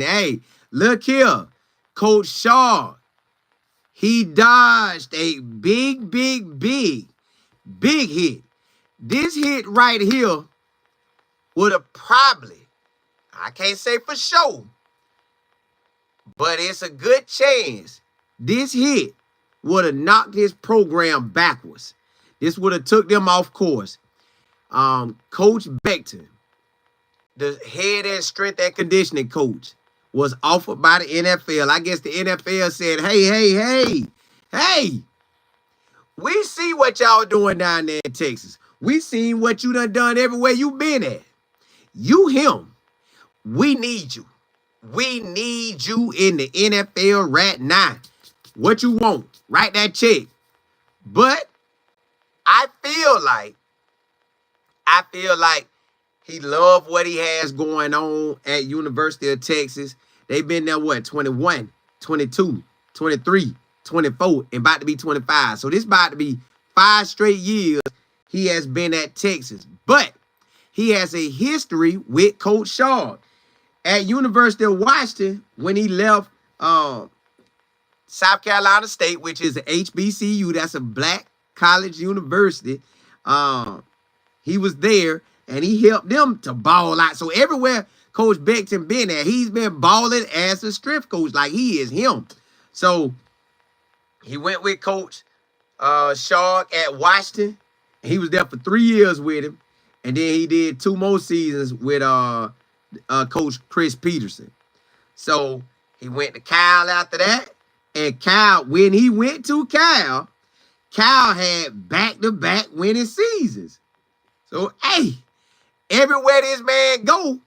hey, look here. Coach Shaw, he dodged a big hit. This hit right here would have probably, I can't say for sure, but it's a good chance this hit would have knocked his program backwards. This would have took them off course. Coach Becton, the head and strength and conditioning coach, was offered by the NFL. I guess the NFL said, hey, we see what y'all doing down there in Texas. We seen what you done everywhere you been at. You him. We need you. We need you in the NFL right now. What you want? Write that check. But I feel like he loved what he has going on at University of Texas. They've been there, what, 21, 22, 23, 24, and about to be 25. So this about to be 5 straight years he has been at Texas. But he has a history with Coach Shaw. At University of Washington, when he left South Carolina State, which is a HBCU, that's a black college university, he was there, and he helped them to ball out. So everywhere Coach Becton been at, he's been balling as a strength coach, like he is him. So he went with Coach Shaw at Washington. He was there for 3 years with him, and then he did 2 more seasons with Coach Chris Peterson. So he went to Cal after that, and Cal, when he went to Cal had back-to-back winning seasons. So, hey, everywhere this man go,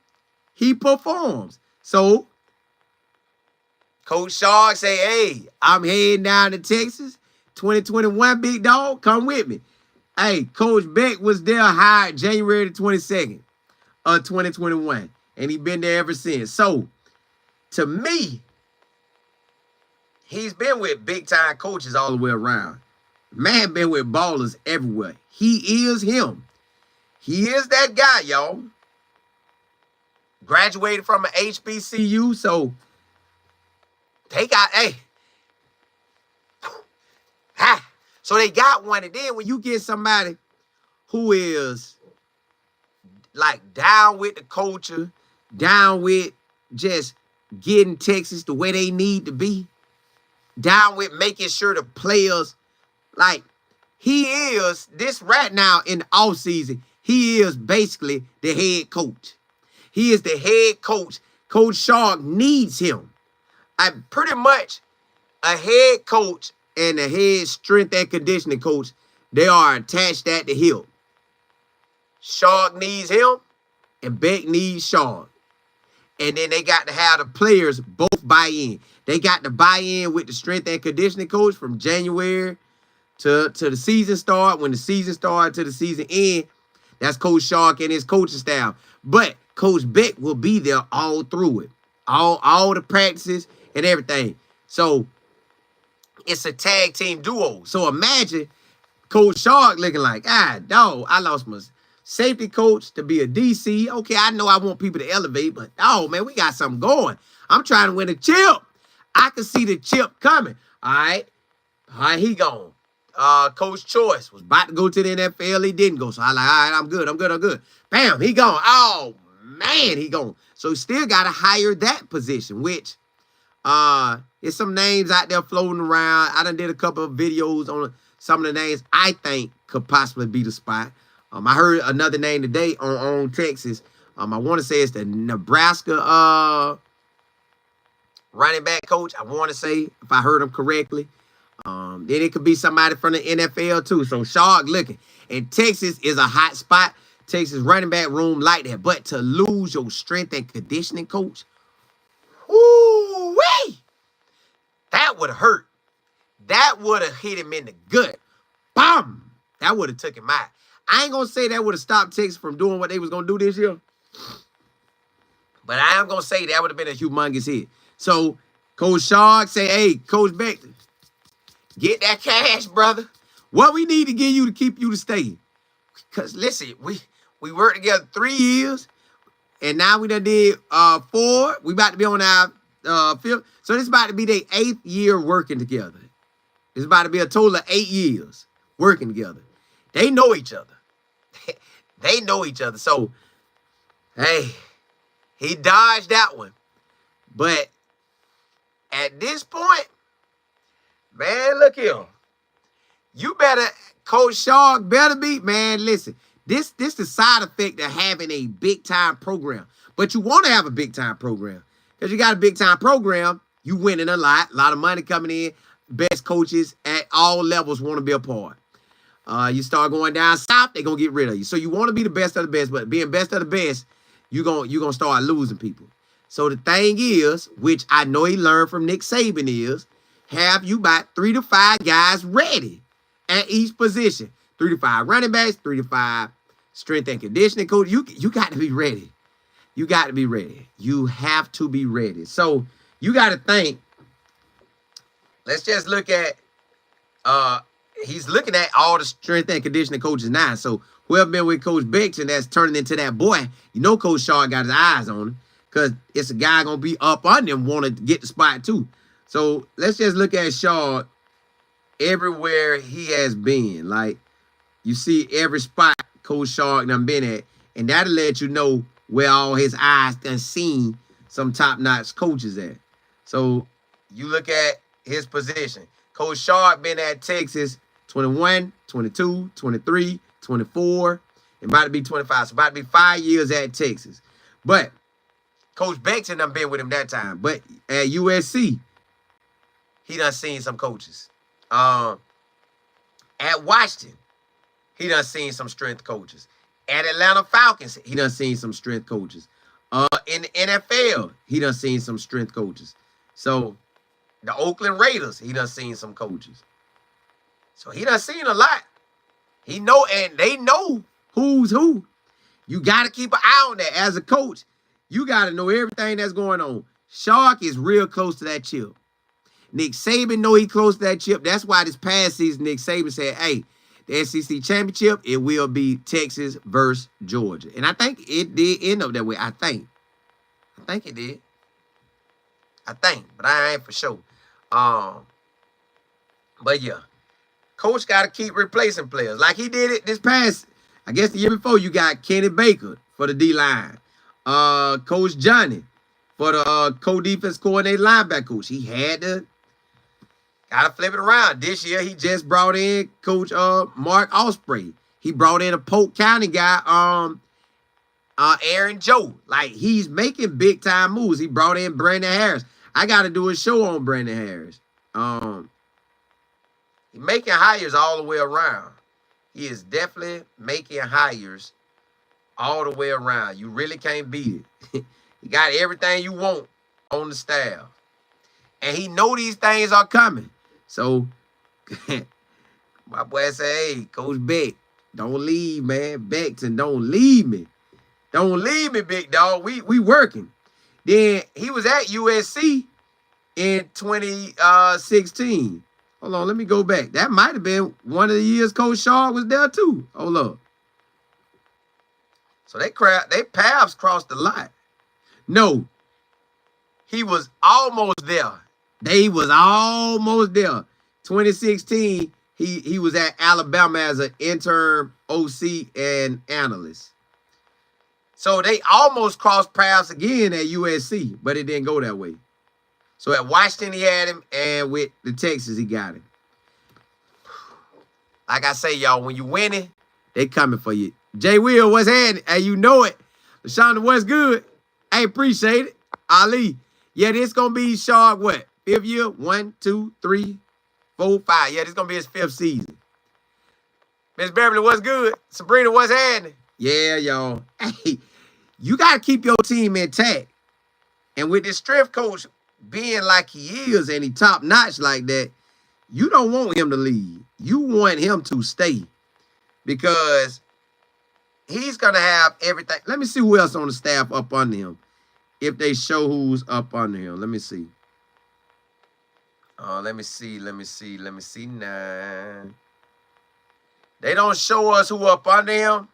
he performs. So, Coach Shaw say, hey, I'm heading down to Texas, 2021, big dog, come with me. Hey, Coach Beck was there hired January the 22nd of 2021, and he been there ever since. So, to me, he's been with big-time coaches all the way around. Man been with ballers everywhere. He is him. He is that guy, y'all. Graduated from an HBCU, so they got, so they got one. And then when you get somebody who is like down with the culture, down with just getting Texas the way they need to be, down with making sure the players, like, he is, this right now in the offseason, he is basically the head coach. He is the head coach. Coach Shaw needs him. Pretty much a head coach and a head strength and conditioning coach, they are attached at the hip. Shaw needs him, and Beck needs Shaw. And then they got to have the players both buy in. They got to buy in with the strength and conditioning coach from January to the season start. When the season started to the season end, that's Coach Shaw and his coaching staff. But Coach Beck will be there all through it. All the practices and everything. So it's a tag team duo. So imagine Coach Shaw looking like, dog, I lost my safety coach to be a DC. Okay, I know I want people to elevate, but oh man, we got something going. I'm trying to win a chip. I can see the chip coming. All right, he gone. Coach Choice was about to go to the NFL. He didn't go. So I like, all right, I'm good. Bam, he gone. Oh man, he gone. So he still got to hire that position, which there's some names out there floating around. I done did a couple of videos on some of the names I think could possibly be the spot. I heard another name today on Texas. I want to say it's the Nebraska running back coach. I want to say, if I heard him correctly. Then it could be somebody from the NFL too. So Shark looking. And Texas is a hot spot. Texas running back room like that. But to lose your strength and conditioning coach, woo-wee, that would have hurt. That would have hit him in the gut. Bam! That would have took him out. I ain't going to say that would have stopped Texas from doing what they was going to do this year. But I am going to say that would have been a humongous hit. So, Coach Shark say, hey, Coach Becton, get that cash, brother. What we need to give you to keep you to stay. Because, listen, we worked together 3 years. And now we done did 4. We about to be on our 5th. So this about to be their 8th year working together. It's about to be a total of 8 years working together. They know each other. They know each other. So, hey, he dodged that one. But at this point, man, look here. You better, Coach Shark better be, man, listen. This the side effect of having a big-time program. But you want to have a big-time program. Because you got a big-time program, you winning a lot of money coming in. Best coaches at all levels want to be a part. You start going down south, they're going to get rid of you. So you want to be the best of the best, but being best of the best, you're gonna start losing people. So the thing is, which I know he learned from Nick Saban, is have you about 3 to 5 guys ready at each position. 3 to 5 running backs, 3 to 5 strength and conditioning coach. You got to be ready. You got to be ready. You have to be ready. So you got to think. Let's just look at, he's looking at all the strength and conditioning coaches now. So whoever been with Coach Becton that's turning into that boy, you know Coach Shaw got his eyes on him because it's a guy going to be up on him, want to get the spot too. So let's just look at Shaw everywhere he has been. Like, you see every spot Coach Shaw done been at, and that'll let you know where all his eyes done seen some top-notch coaches at. So you look at his position. Coach Sharp been at Texas 21, 22, 23, 24, and about to be 25. So about to be 5 years at Texas. But Coach Becton done been with him that time. But at USC, he done seen some coaches. At Washington, he done seen some strength coaches. At Atlanta Falcons, he done seen some strength coaches. In the NFL, he done seen some strength coaches. So the Oakland Raiders, he done seen some coaches. So he done seen a lot. He know, and they know who's who. You got to keep an eye on that. As a coach, you got to know everything that's going on. Shark is real close to that chip. Nick Saban know he close to that chip. That's why this past season, Nick Saban said, hey, the SEC championship, it will be Texas versus Georgia. And I think it did end up that way. I think it did. But I ain't for sure. But yeah, coach got to keep replacing players like he did it this past. I guess the year before, you got Kenny Baker for the D-line, Coach Johnny for the co-defense coordinator linebacker coach. He had to gotta flip it around. This year, he just brought in Coach Mark Osprey. He brought in a Polk County guy, Aaron Joe. Like, he's making big time moves. He brought in Brandon Harris. I got to do a show on Brandon Harris. He's making hires all the way around. He is definitely making hires all the way around. You really can't beat it. He got everything you want on the staff. And he know these things are coming. So, my boy say, hey, Coach Beck, don't leave, man. Becton, don't leave me. Don't leave me, big dog. We working. Then he was at USC in 2016. Hold on, let me go back. That might have been one of the years Coach Shaw was there too. Hold up. So they paths crossed a lot. No, he was almost there. They was almost there. 2016, he was at Alabama as an interim OC and analyst. So they almost crossed paths again at USC, but it didn't go that way. So at Washington, he had him, and with the Texas, he got him. Like I say, y'all, when you winning, they coming for you. Jay Will, what's happening? Hey, you know it. LaShonda, what's good? Hey, appreciate it. Ali, yeah, this going to be Shark, what? 5th year? 1, 2, 3, 4, 5. Yeah, this going to be his 5th season. Miss Beverly, what's good? Sabrina, what's happening? Yeah, y'all. Hey, you got to keep your team intact. And with this strength coach being like he is and he top-notch like that, you don't want him to leave. You want him to stay because he's going to have everything. Let me see who else on the staff up under him. If they show who's up under him. Let me see. Let me see now. They don't show us who up under him.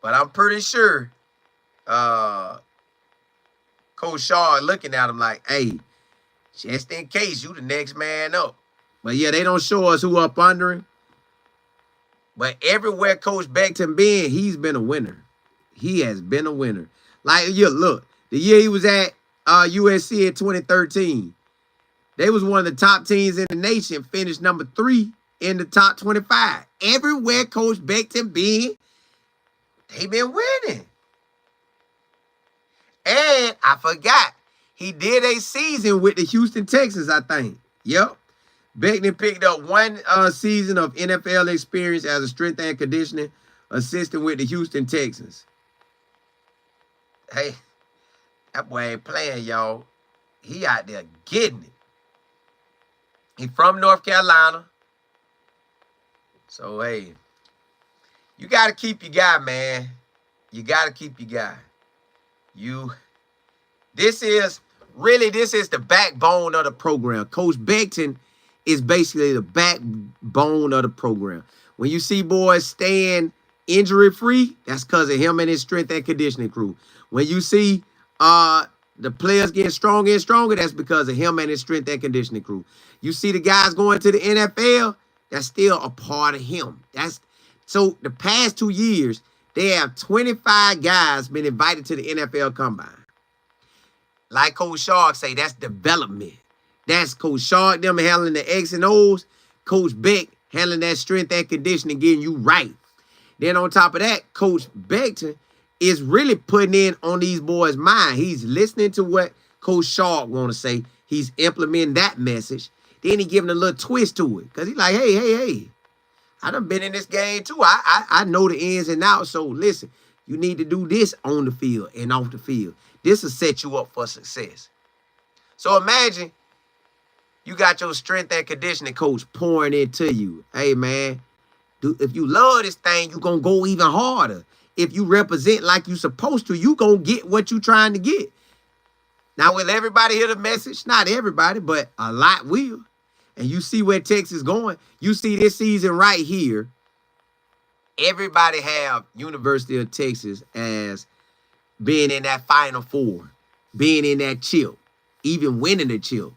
But I'm pretty sure Coach Shaw looking at him like, hey, just in case you the next man up. But yeah, they don't show us who up under him. But everywhere Coach Becton been, he's been a winner. He has been a winner. Like, yeah, look, the year he was at USC in 2013, they was one of the top teams in the nation, finished number 3 in the top 25. Everywhere Coach Becton been, they been winning. And I forgot, he did a season with the Houston Texans, I think. Yep. Becton picked up 1 season of NFL experience as a strength and conditioning assistant with the Houston Texans. Hey, that boy ain't playing, y'all. He out there getting it. He from North Carolina. So, hey, you got to keep your guy, man. You got to keep your guy. This is the backbone of the program. Coach Becton is basically the backbone of the program. When you see boys staying injury-free, that's because of him and his strength and conditioning crew. When you see the players getting stronger and stronger, that's because of him and his strength and conditioning crew. You see the guys going to the NFL, that's still a part of him. So the past 2 years, they have 25 guys been invited to the NFL Combine. Like Coach Shark say, that's development. That's Coach Shark, them handling the X and O's. Coach Beck handling that strength and conditioning, getting you right. Then on top of that, Coach Becton is really putting in on these boys' mind. He's listening to what Coach Shark want to say. He's implementing that message. Then he giving a little twist to it. Because he's like, hey, I done been in this game too. I know the ins and outs. So listen, you need to do this on the field and off the field. This will set you up for success. So imagine you got your strength and conditioning coach pouring into you. Hey, man, if you love this thing, you're going to go even harder. If you represent like you're supposed to, you're going to get what you're trying to get. Now, will everybody hear the message? Not everybody, but a lot will. And you see where Texas is going. You see this season right here. Everybody have University of Texas as being in that Final Four, being in that chip, even winning the chip.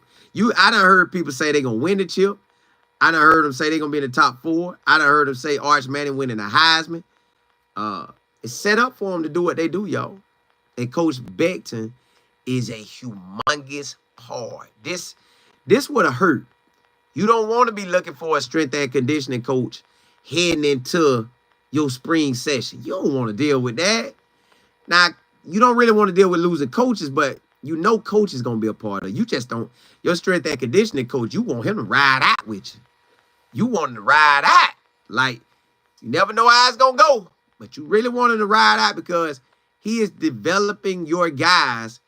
I done heard people say they're going to win the chip. I done heard them say they're going to be in the top 4. I done heard them say Arch Manning winning the Heisman. It's set up for them to do what they do, y'all. And Coach Becton is a humongous part. This would have hurt. You don't want to be looking for a strength and conditioning coach heading into your spring session. You don't want to deal with that. Now, you don't really want to deal with losing coaches, but you know coach is going to be a part of it. You just don't. Your strength and conditioning coach, you want him to ride out with you. You want him to ride out. Like, you never know how it's going to go, but you really want him to ride out because he is developing your guys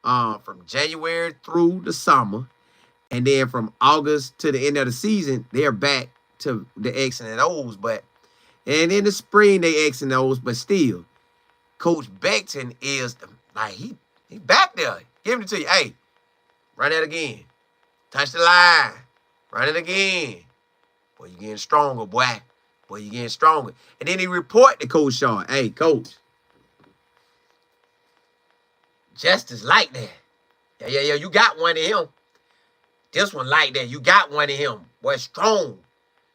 from January through the summer. And then from August to the end of the season, they're back to the X and O's. And in the spring, they X and O's, but still, Coach Becton is, he back there. Giving it to you. Hey, run it again. Touch the line. Run it again. Boy, you getting stronger, boy. Boy, you getting stronger. And then he report to Coach Shaw. Hey, Coach. Justice like that. Yeah. You got one of him. This one like that. You got one of him. Boy, strong.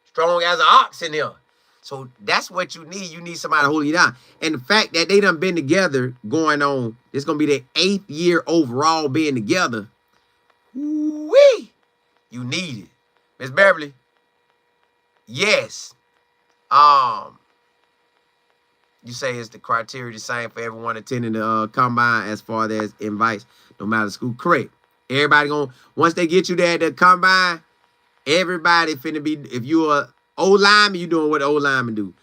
Strong as an ox in here. So that's what you need. You need somebody holding you down. And the fact that they done been together going on, it's going to be their 8th year overall being together. Woo-wee. You need it. Miss Beverly, yes. You say it's the criteria the same for everyone attending the combine as far as invites, no matter the school. Correct. Everybody once they get you there at the combine, everybody finna be, if you're a O-lineman, you doing what the O-lineman do.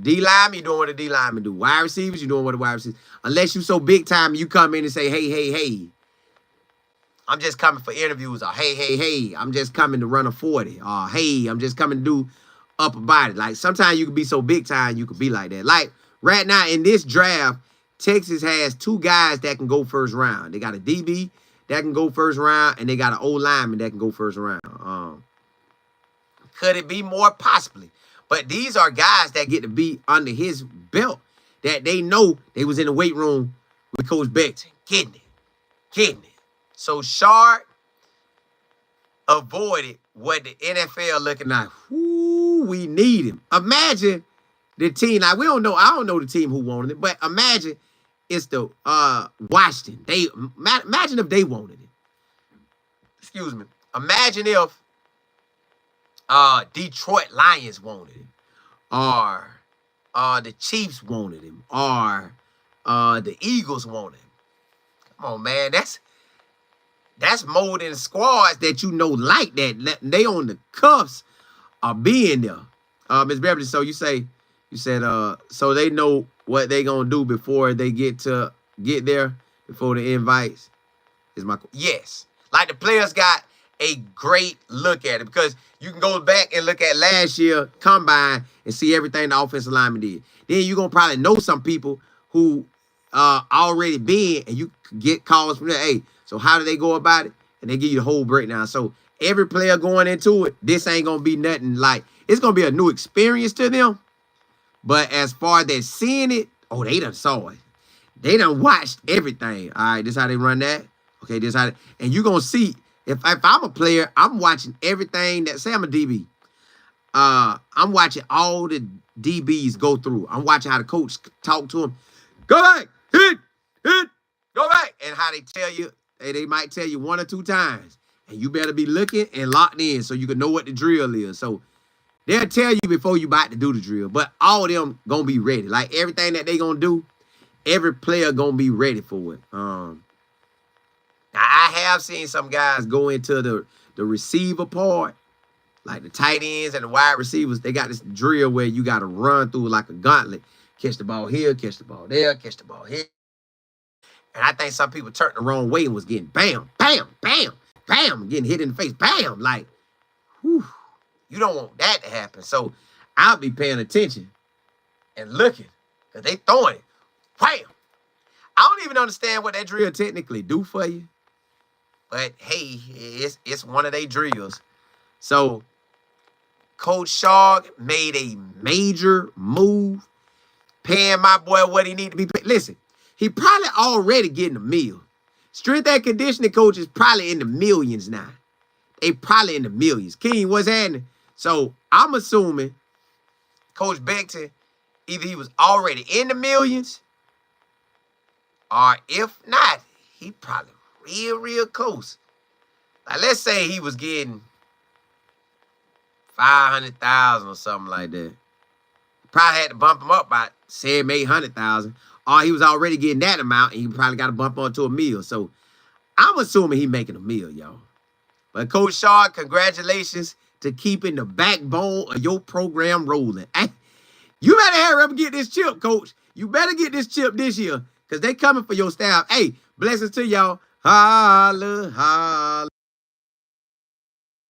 D-lineman, you doing what the D-lineman do. Wide receivers, you doing what the wide receivers. Unless you so big time, you come in and say, hey, I'm just coming for interviews. Or hey, I'm just coming to run a 40. Or hey, I'm just coming to do upper body. Like sometimes you can be so big time, you could be like that. Like right now in this draft, Texas has 2 guys that can go first round. They got a DB that can go first round, and they got an O-lineman that can go first round. Could it be more? Possibly. But these are guys that get to be under his belt that they know they was in the weight room with Coach Becton. Getting it. So Sharp avoided what the NFL looking like. Ooh, we need him. Imagine the team. Like I don't know the team who wanted it, but imagine it's the Washington. Imagine if they wanted it. Excuse me. Imagine if Detroit Lions wanted him, or the Chiefs wanted him, or the Eagles wanted him. Come on, man. That's more than squads that you know like that. They on the cuffs of being there. Ms. Beverly, so you said, so they know what they gonna do before they get there, before the invites. Yes. Like the players got a great look at it, because you can go back and look at last year combine and see everything the offensive lineman did. Then you're gonna probably know some people who already been, and you get calls from there. Hey, so how do they go about it? And they give you the whole breakdown. So every player going into it, this ain't gonna be nothing like, it's gonna be a new experience to them. But as far as they're seeing it, oh, they done saw it. They done watched everything. All right, this how they run that. Okay, this how and you're gonna see, if I'm a player, I'm watching everything that, say I'm a DB. I'm watching all the DBs go through. I'm watching how the coach talk to them. Go back, hit, go back. And how they tell you, they might tell you 1 or 2 times. And you better be looking and locked in so you can know what the drill is. So they'll tell you before you about to do the drill. But all of them gonna be ready. Like everything that they gonna do, every player gonna be ready for it. Now I have seen some guys go into the receiver part, like the tight ends and the wide receivers. They got this drill where you got to run through like a gauntlet. Catch the ball here, catch the ball there, catch the ball here. And I think some people turned the wrong way and was getting bam, bam, bam, bam, getting hit in the face, bam. Like, whew, you don't want that to happen. So I'll be paying attention and looking, because they throwing it. Wham! I don't even understand what that drill technically do for you. But hey, it's one of their drills. So Coach Shark made a major move, paying my boy what he need to be paid. Listen, he probably already getting a meal. Strength and conditioning coach is probably in the millions now. They probably in the millions. King, what's happening? So I'm assuming Coach Becton, either he was already in the millions, or if not, he probably real close. Like, let's say he was getting 500,000 or something like that. Probably had to bump him up by 700,000-800,000, or he was already getting that amount and he probably got to bump on to a meal. So I'm assuming he making a meal, y'all. But Coach Shark, congratulations to keeping the backbone of your program rolling. You better hurry up and get this chip, Coach. You better get this chip this year, because they coming for your staff. Hey, blessings to y'all. Holla, holla.